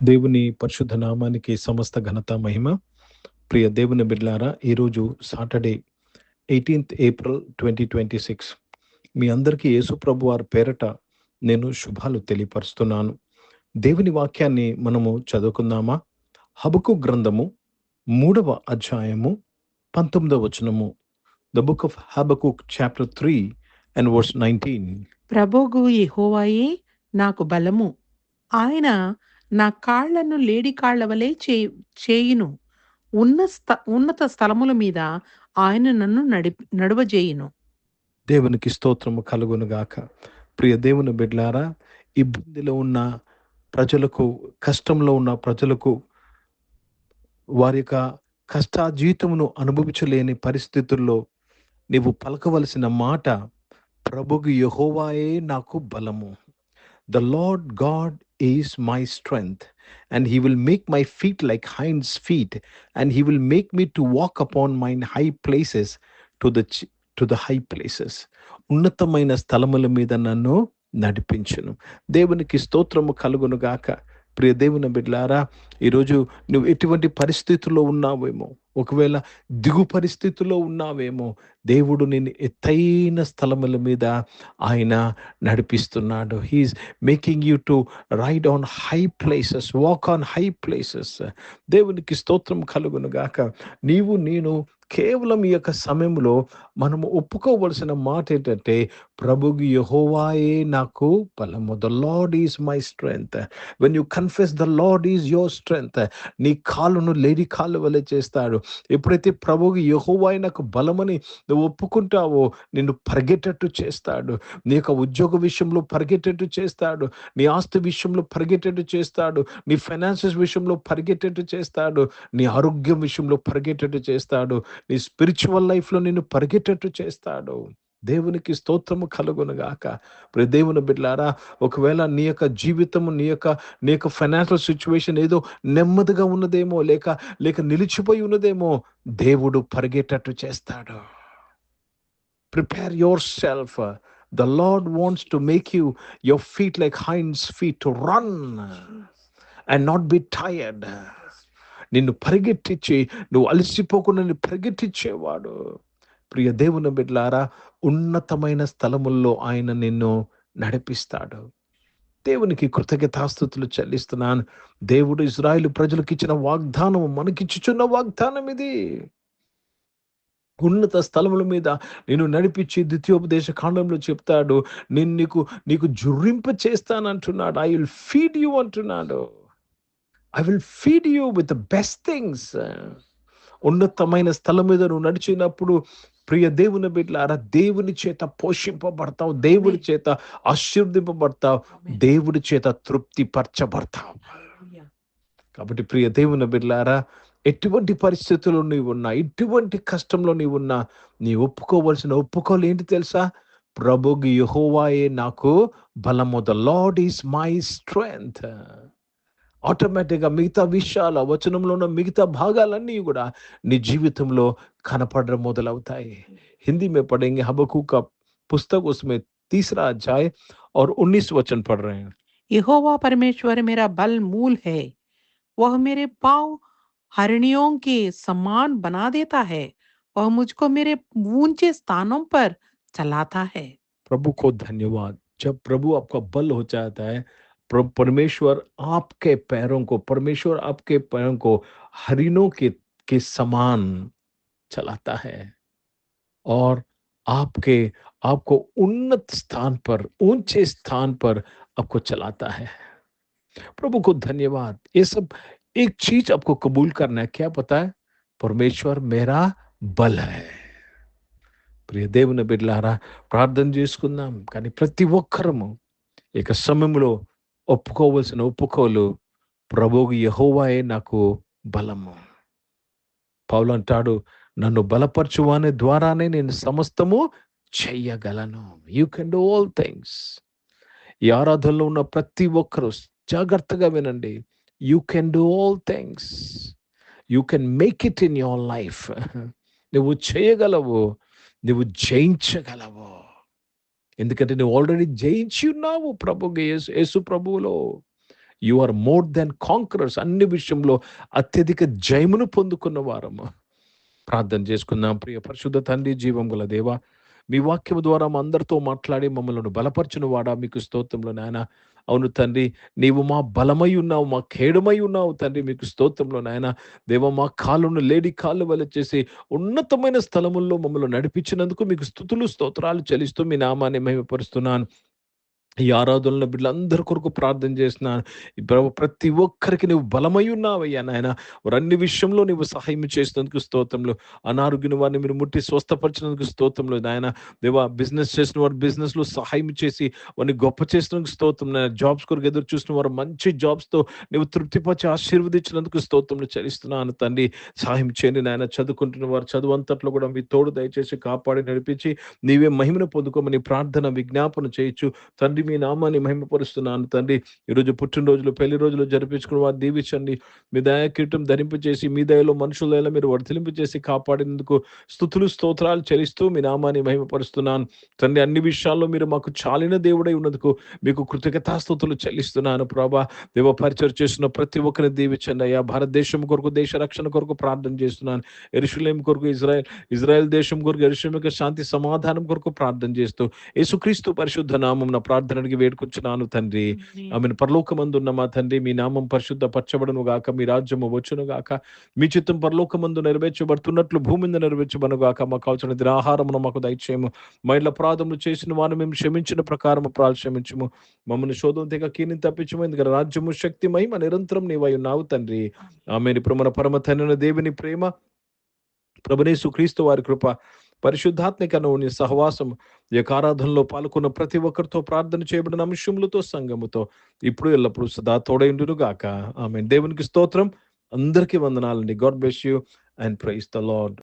దేవుని పరిశుద్ధ నామానికి సమస్త ఘనత మహిమ. ప్రియ దేవుని బిడ్డలారా, ఈరోజు సాటర్డే 18th ఏప్రిల్ 2026. మీ అందరికీ యేసు ప్రభు వారి పేరట నేను శుభాలు తెలియపరుస్తున్నాను. దేవుని వాక్యాన్ని మనము చదువుకుందామా? హబక్కు గ్రంథము 3వ అధ్యాయము 19వ వచనము. The book of Habakkuk chapter 3 and verse 19. ప్రభువు యెహోవాయే నాకు బలము, ఆయన నా కాళ్లను లేడి కాళ్ల వలె చేయును. ఉన్నత స్థలముల మీద ఆయన నన్ను నడువజేయును. దేవునికి స్తోత్రము కలుగునుగాక. ప్రియ దేవుని బిడ్డలారా, ఇబ్బందిలో ఉన్న ప్రజలకు, కష్టంలో ఉన్న ప్రజలకు, వారి యొక్క కష్టాజీతమును అనుభవించలేని పరిస్థితుల్లో నీవు పలకవలసిన మాట, ప్రభువు యెహోవాయే నాకు బలము. The Lord God is my strength, and he will make my feet like hinds feet, and he will make me to walk upon mine high places, to the high places. ఉన్నతమైన స్థలముల మీద నన్ను నడిపించును. దేవునికి స్తోత్రము కలుగును గాక. ప్రియ దేవుని బిడ్డలారా, ఈరోజు నువ్వు ఎటువంటి పరిస్థితుల్లో ఉన్నావేమో, ఒకవేళ దిగు పరిస్థితుల్లో ఉన్నావేమో, దేవుడు నిన్ను ఎత్తైన స్థలముల మీద ఆయన నడిపిస్తున్నాడు. He's making you to ride on high places, walk on high places. దేవునికి స్తోత్రం కలుగును గాక. నీవు నేను కేవలం ఈ యొక్క సమయంలో మనము ఒప్పుకోవలసిన మాట ఏంటంటే, ప్రభువు యెహోవాయే నాకు బలము. The lord is my strength. When you confess the lord is your strength, నీ కాళ్ళను లేడి కాళ్ళు వలె చేస్తాడు. ఎప్పుడైతే ప్రభువు యెహోవాయే నాకు బలమని నువ్వు ఒప్పుకుంటావో, నిన్ను పరిగెట్టేట్టు చేస్తాడు. నీ యొక్క ఉద్యోగ విషయంలో పరిగెట్టేట్టు చేస్తాడు, నీ ఆస్తి విషయంలో పరిగెట్టేట్టు చేస్తాడు, నీ ఫైనాన్సెస్ విషయంలో పరిగెట్టేట్టు చేస్తాడు, నీ ఆరోగ్యం విషయంలో పరిగెట్టేట్టు చేస్తాడు, నీ స్పిరిచువల్ లైఫ్లో నిన్ను పరిగెట్టేట్టు చేస్తాడు. దేవునికి స్తోత్రము కలుగునుగాక. ప్రియ దేవుని బిడ్డలారా, ఒకవేళ నీ యొక్క జీవితము, నీ యొక్క ఫైనాన్షియల్ సిచ్యువేషన్ ఏదో నెమ్మదిగా ఉన్నదేమో, లేక నిలిచిపోయి ఉన్నదేమో, దేవుడు పరిగెట్టేట్టు చేస్తాడు. Prepare yourself. The Lord wants to make you your feet like hinds feet, to run and not be tired. నిన్ను పరిగెట్టించి, నువ్వు అలసిపోకుండా నిన్ను పరిగెట్టించేవాడు. ప్రియ దేవుని బిడ్డలారా, ఉన్నతమైన స్థలముల్లో ఆయన నిన్ను నడిపిస్తాడు. దేవునికి కృతజ్ఞతాస్తుతులు చెల్లిస్తున్నాను. దేవుడు ఇశ్రాయేలు ప్రజలకు ఇచ్చిన వాగ్దానం, మనకిచ్చుచున్న వాగ్దానం ఇది. ఉన్నత స్థలముల మీద నేను నడిపించి, ద్వితీయోపదేశ కాండంలో చెప్తాడు, నీకు జుర్రింప చేస్తానంటున్నాడు. ఐ విల్ ఫీడ్ యూ అంటున్నాడు. I will feed you with the best things. ఉన్నతమైన స్థలం మీద నువ్వు నడిచినప్పుడు, ప్రియ దేవుని బిడ్డలారా, దేవుని చేత పోషింపబడతావు, దేవుడి చేత ఆశీర్వదింపబడతావు, దేవుడి చేత తృప్తిపరచబడతావు. కాబట్టి ప్రియ దేవుని బిడ్డలారా, ఎటువంటి పరిస్థితుల్లో నీవున్నా, ఎటువంటి కష్టంలో నీవున్నా, నీ ఒప్పుకోవలసిన ఒప్పుకోలు ఏంటి తెలుసా? ప్రభువు యెహోవాయే నాకు బలము. The lord is my strength. ఆటోమేటిక్గా మిగతా విషయాల వచనంలో ఉన్న మిగతా భాగాలన్నీ కూడా నీ జీవితంలో కనపడడం మొదలవుతాయి. హిందీ में पढ़ेंगे हबक्कूक का पुस्तक, उसमें 3रा अध्याय और 19 वचन पढ़ रहे हैं. यहोवा परमेश्वर मेरा बल मूल है, वह मेरे पांव हरणियों के समान बना देता है, वह मुझको मेरे ऊंचे स्थानों पर चलाता है. प्रभु को धन्यवाद. जब प्रभु आपका बल हो जाता है, परमेश्वर आपके पैरों को हरिणों के समान चलाता है और आपको उन्नत स्थान पर, ऊंचे स्थान पर आपको चलाता है. प्रभु को धन्यवाद. ये सब एक चीज आपको कबूल करना है. क्या पता है? परमेश्वर मेरा बल है. ప్రియ దేవుని బిడ్డలారా, ప్రార్థన చేసుకుందాం. కానీ ప్రతి ఒక్కరము ఇక సమయంలో ఒప్పుకోవలసిన ఒప్పుకోలు, ప్రభువు యెహోవాయే నాకు బలము. పౌలు అంటాడు, నన్ను బలపరచువాని ద్వారానే నేను సమస్తము చెయ్యగలను. You can do all things. ఈ ఆరాధనలో ఉన్న ప్రతి ఒక్కరూ జాగ్రత్తగా వినండి. You can do all things. You can make it in your life. నువ్వు చేయగలవు, నువ్వు జయించగలవు. ఎందుకంటే నువ్వు ఆల్రెడీ జయించి ఉన్నావు యేసు ప్రభువులో. You are more than conquerors. అన్ని విషయంలో అత్యధిక జయమును పొందుకున్న వారము. ప్రార్థన చేసుకుందాం. ప్రియ పరిశుద్ధ తండ్రి, జీవం గల దేవ, మీ వాక్యము ద్వారా మా అందరితో మాట్లాడి మమ్మల్ని బలపరచున వాడా, మీకు స్తోత్రములు నాయన. అవును తండ్రి, నీవు మా బలమై ఉన్నావు, మా ఖేడమై ఉన్నావు తండ్రి, మీకు స్తోత్రంలో నాయన. దేవ, మా కాళ్ళను లేడి కాళ్ళు వలె చేసి ఉన్నతమైన స్థలముల్లో మమ్మల్ని నడిపించినందుకు మీకు స్తుతులు స్తోత్రాలు చెల్లిస్తూ మీ నామాన్ని మహిమపరుస్తున్నాను. ఈ ఆరాధనలో బిడ్డలందరి కొరకు ప్రార్థన చేస్తున్నాను. ఈ ప్రభు, ప్రతి ఒక్కరికి నువ్వు బలమై ఉన్నావయ్యా నాయన. వారన్ని విషయంలో నువ్వు సహాయం చేసినందుకు స్తోత్రములు. అనారోగ్యం వారిని మీరు ముట్టి స్వస్థపరిచినందుకు స్తోత్రములు నాయన. దేవా, బిజినెస్ చేసిన వారు బిజినెస్లో సహాయం చేసి వారిని గొప్ప చేసినందుకు స్తోత్రం నాయన. జాబ్స్ కొరకు ఎదురు చూసిన వారు మంచి జాబ్స్తో నువ్వు తృప్తిపరిచి ఆశీర్వదించినందుకు స్తోత్రములు చెల్లిస్తున్నాను తండ్రి. సహాయం చేయండి నాయన. చదువుకుంటున్న వారు చదువు అంతట్లో కూడా మీ తోడు దయచేసి కాపాడి నడిపించి నీవే మహిమను పొందుకోమని ప్రార్థన విజ్ఞాపన చేయొచ్చు తండ్రి. మీ నామాన్ని మహిమపరుస్తున్నాను తండ్రి. ఈరోజు పుట్టినరోజులు, పెళ్లి రోజులు జరిపించుకున్న వారు దీవించండి. మీ దయా కిరీటం ధరింపచేసి మీ దయలో మనుషుల దయలో మీరు వర్తిలింపచేసి కాపాడినందుకు స్తుతులు స్తోత్రాలు చెల్లిస్తూ మీ నామాన్ని మహిమపరుస్తున్నాను తండ్రి. అన్ని విషయాల్లో మీరు మాకు చాలిన దేవుడై ఉన్నందుకు మీకు కృతజ్ఞతాస్తుతులు చెల్లిస్తున్నాను ప్రభా. దేవ, పరిచయం చేస్తున్న ప్రతి ఒక్కరిని దీవించండి అయ్యా. భారతదేశం కొరకు, దేశ రక్షణ కొరకు ప్రార్థన చేస్తున్నాను. యెరూషలేము కొరకు, ఇజ్రాయెల్ దేశం కొరకు, యెరూషలేముకు శాంతి సమాధానం కొరకు ప్రార్థన చేస్తూ యేసుక్రీస్తు పరిశుద్ధ నామమున ప్రార్థన అడిగి వేడుకొచ్చున్నాను తండ్రి. ఆమెను. పరలోకమందున్న మా తండ్రి, మీ నామం పరిశుద్ధ పరచబడును గాక, మీ రాజ్యము వచ్చును గాక, మీ చిత్తం పరలోకమందు నెరవేర్చబడుతున్నట్లు భూమి మీద నెరవేర్చబడును గాక. మాకు కావాల్సిన ఆహారమును మాకు దయచేయము. మా ఇండ్ల అపరాధములు చేసిన వారిని మేము క్షమించిన ప్రకారము క్షమించము. మమ్మల్ని శోధన తెగ కీని తప్పించము. ఎందుకంటే రాజ్యము, శక్తి, మహిమ నిరంతరం నీవై ఉన్నావు తండ్రి. ఆమేన్. ఇప్పుడు మన పరమ తండ్రి దేవుని ప్రేమ, ప్రభునేసు క్రీస్తు వారి కృప, పరిశుద్ధాత్మికను సహవాసం, ఈ యొక్క ఆరాధనలో పాల్గొన్న ప్రతి ఒక్కరితో, ప్రార్థన చేయబడిన అంశములతో, సంఘముతో ఇప్పుడు ఎల్లప్పుడు సదా తోడైండును గాక. ఆమేన్. దేవునికి స్తోత్రం. అందరికీ వందనాలండి. God bless you and praise the lord.